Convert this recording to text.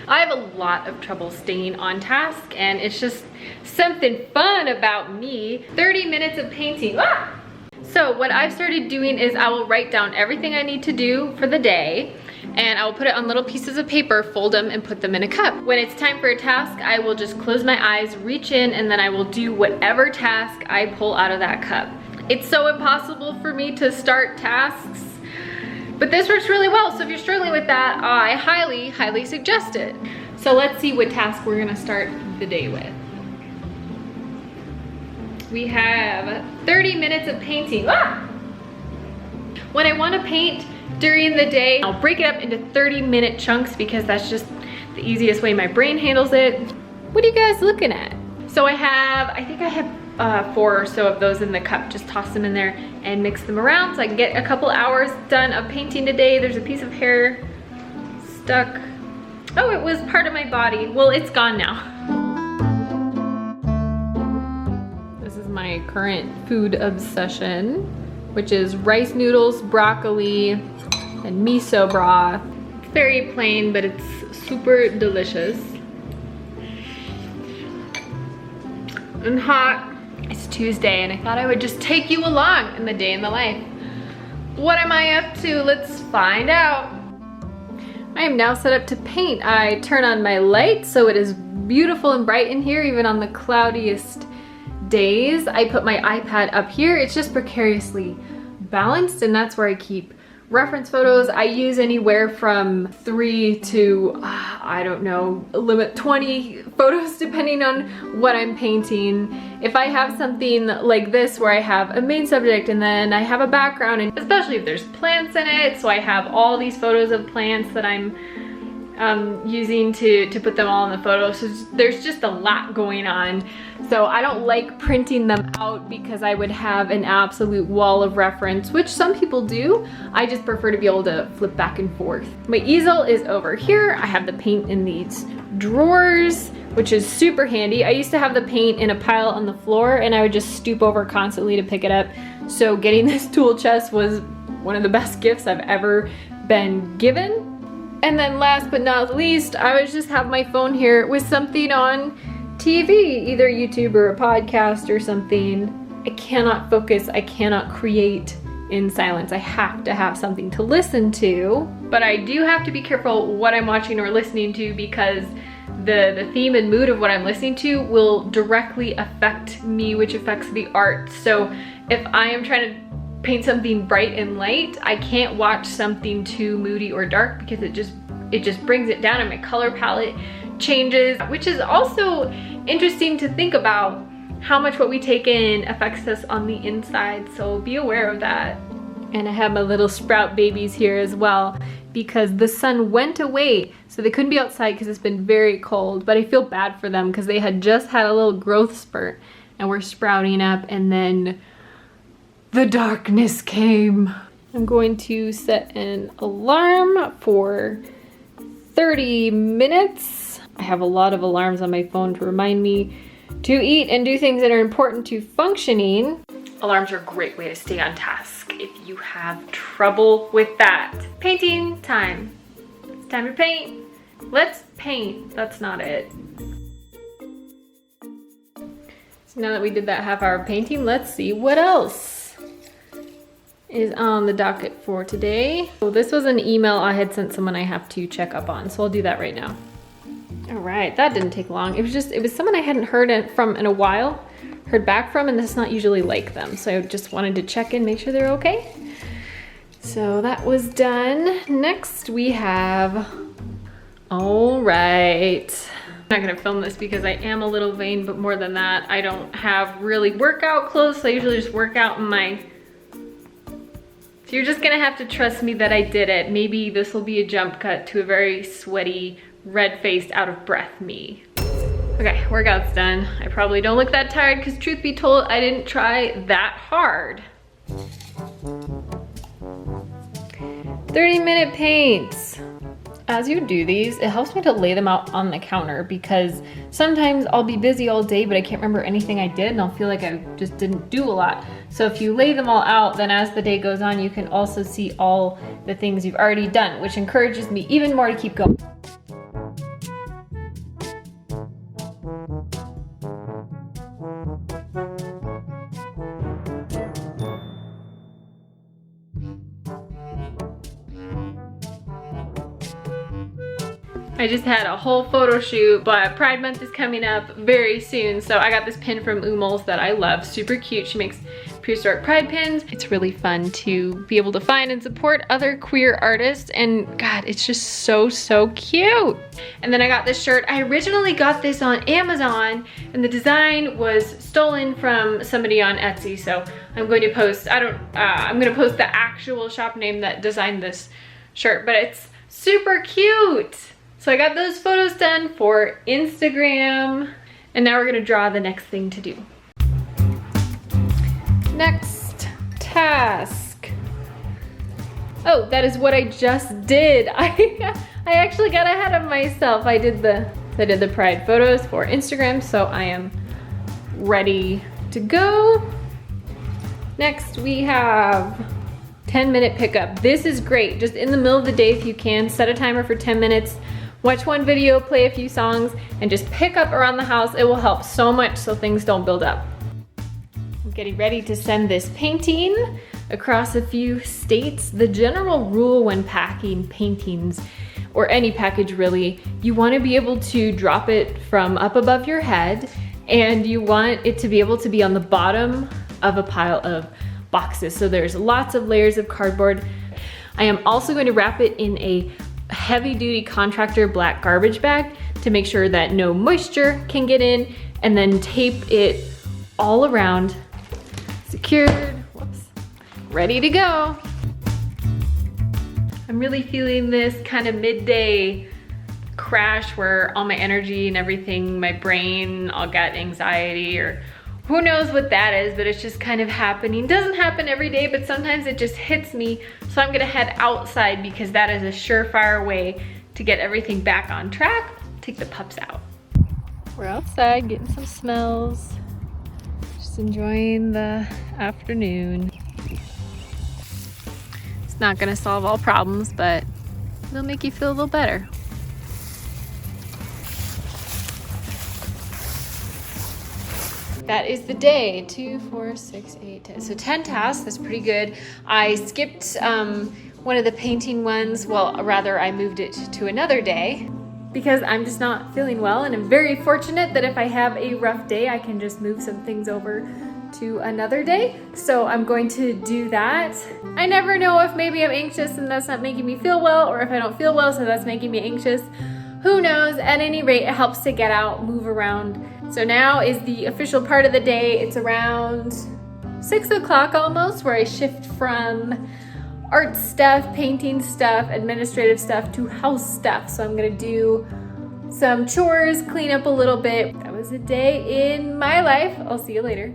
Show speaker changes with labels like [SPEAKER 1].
[SPEAKER 1] I have a lot of trouble staying on task, and it's just something fun about me. 30 minutes of painting. Ah! So what I've started doing is I will write down everything I need to do for the day, and I will put it on little pieces of paper, fold them, and put them in a cup. When it's time for a task, I will just close my eyes, reach in, and then I will do whatever task I pull out of that cup. It's so impossible for me to start tasks, but this works really well. So if you're struggling with that, I highly, highly suggest it. So let's see what task we're gonna start the day with. We have 30 minutes of painting. Ah! When I wanna paint during the day, I'll break it up into 30-minute chunks because that's just the easiest way my brain handles it. What are you guys looking at? So I think I have 4 or so of those in the cup. Just toss them in there and mix them around so I can get a couple hours done of painting today. There's a piece of hair stuck. Oh, it was part of my body. Well, it's gone now. This is my current food obsession, which is rice noodles, broccoli, and miso broth. It's very plain, but it's super delicious. And hot. It's Tuesday, and I thought I would just take you along in the day in the life. What am I up to? Let's find out. I am now set up to paint. I turn on my light so it is beautiful and bright in here, even on the cloudiest days. I put my iPad up here. It's just precariously balanced, and that's where I keep reference photos. I use anywhere from 3 to, I don't know, limit 20 photos depending on what I'm painting. If I have something like this where I have a main subject and then I have a background, and especially if there's plants in it, so I have all these photos of plants that I'm using to put them all in the photo. So there's just a lot going on. So I don't like printing them out because I would have an absolute wall of reference, which some people do. I just prefer to be able to flip back and forth. My easel is over here. I have the paint in these drawers, which is super handy. I used to have the paint in a pile on the floor, and I would just stoop over constantly to pick it up. So getting this tool chest was one of the best gifts I've ever been given. And then last but not least, I would just have my phone here with something on TV, either YouTube or a podcast or something. I cannot focus, I cannot create in silence. I have to have something to listen to, but I do have to be careful what I'm watching or listening to, because the theme and mood of what I'm listening to will directly affect me, which affects the art. So if I am trying to paint something bright and light, I can't watch something too moody or dark because it just brings it down and my color palette changes, which is also interesting to think about how much what we take in affects us on the inside. So be aware of that. And I have my little sprout babies here as well because the sun went away, so they couldn't be outside because it's been very cold, but I feel bad for them because they had just had a little growth spurt and were sprouting up, and then the darkness came. I'm going to set an alarm for 30 minutes. I have a lot of alarms on my phone to remind me to eat and do things that are important to functioning. Alarms are a great way to stay on task if you have trouble with that. Painting time. It's time to paint. Let's paint. That's not it. So now that we did that half-hour painting, let's see what else is on the docket for today. So this was an email I had sent someone I have to check up on, so I'll do that right now. All right, that didn't take long. It was someone I hadn't heard from in a while, heard back from, and that's not usually like them. So I just wanted to check in, make sure they're okay. So that was done. Next we have, all right. I'm not gonna film this because I am a little vain, but more than that, I don't have really workout clothes, so I usually just work out in my. So you're just gonna have to trust me that I did it. Maybe this will be a jump cut to a very sweaty, red-faced, out-of-breath me. Okay, workout's done. I probably don't look that tired because truth be told, I didn't try that hard. 30-minute paints. As you do these, it helps me to lay them out on the counter because sometimes I'll be busy all day, but I can't remember anything I did and I'll feel like I just didn't do a lot. So if you lay them all out, then as the day goes on, you can also see all the things you've already done, which encourages me even more to keep going. I just had a whole photo shoot, but Pride Month is coming up very soon. So I got this pin from Umals that I love, super cute. She makes prehistoric pride pins. It's really fun to be able to find and support other queer artists, and God, it's just so, so cute. And then I got this shirt. I originally got this on Amazon and the design was stolen from somebody on Etsy. So I'm going to post, I'm gonna post the actual shop name that designed this shirt, but it's super cute. So I got those photos done for Instagram, and now we're gonna draw the next thing to do. Next task. Oh, that is what I just did. I actually got ahead of myself. I did the pride photos for Instagram, so I am ready to go. Next we have 10-minute pickup. This is great. Just in the middle of the day, if you can, set a timer for 10 minutes. Watch one video, play a few songs, and just pick up around the house. It will help so much so things don't build up. I'm getting ready to send this painting across a few states. The general rule when packing paintings, or any package really, you want to be able to drop it from up above your head, and you want it to be able to be on the bottom of a pile of boxes. So there's lots of layers of cardboard. I am also going to wrap it in a heavy-duty contractor black garbage bag to make sure that no moisture can get in, and then tape it all around, secured, whoops, ready to go. I'm really feeling this kind of midday crash where all my energy and everything, my brain, I'll get anxiety or who knows what that is, but it's just kind of happening. Doesn't happen every day, but sometimes it just hits me. So I'm gonna head outside because that is a surefire way to get everything back on track. Take the pups out. We're outside getting some smells. Just enjoying the afternoon. It's not gonna solve all problems, but it'll make you feel a little better. That is the day. 2, 4, 6, 8, 10. So 10 tasks, that's pretty good. I skipped one of the painting ones. Well, rather I moved it to another day because I'm just not feeling well, and I'm very fortunate that if I have a rough day, I can just move some things over to another day. So I'm going to do that. I never know if maybe I'm anxious and that's not making me feel well, or if I don't feel well so that's making me anxious. Who knows? At any rate, it helps to get out, move around. So now is the official part of the day. It's around 6 o'clock almost, where I shift from art stuff, painting stuff, administrative stuff to house stuff. So I'm gonna do some chores, clean up a little bit. That was a day in my life. I'll see you later.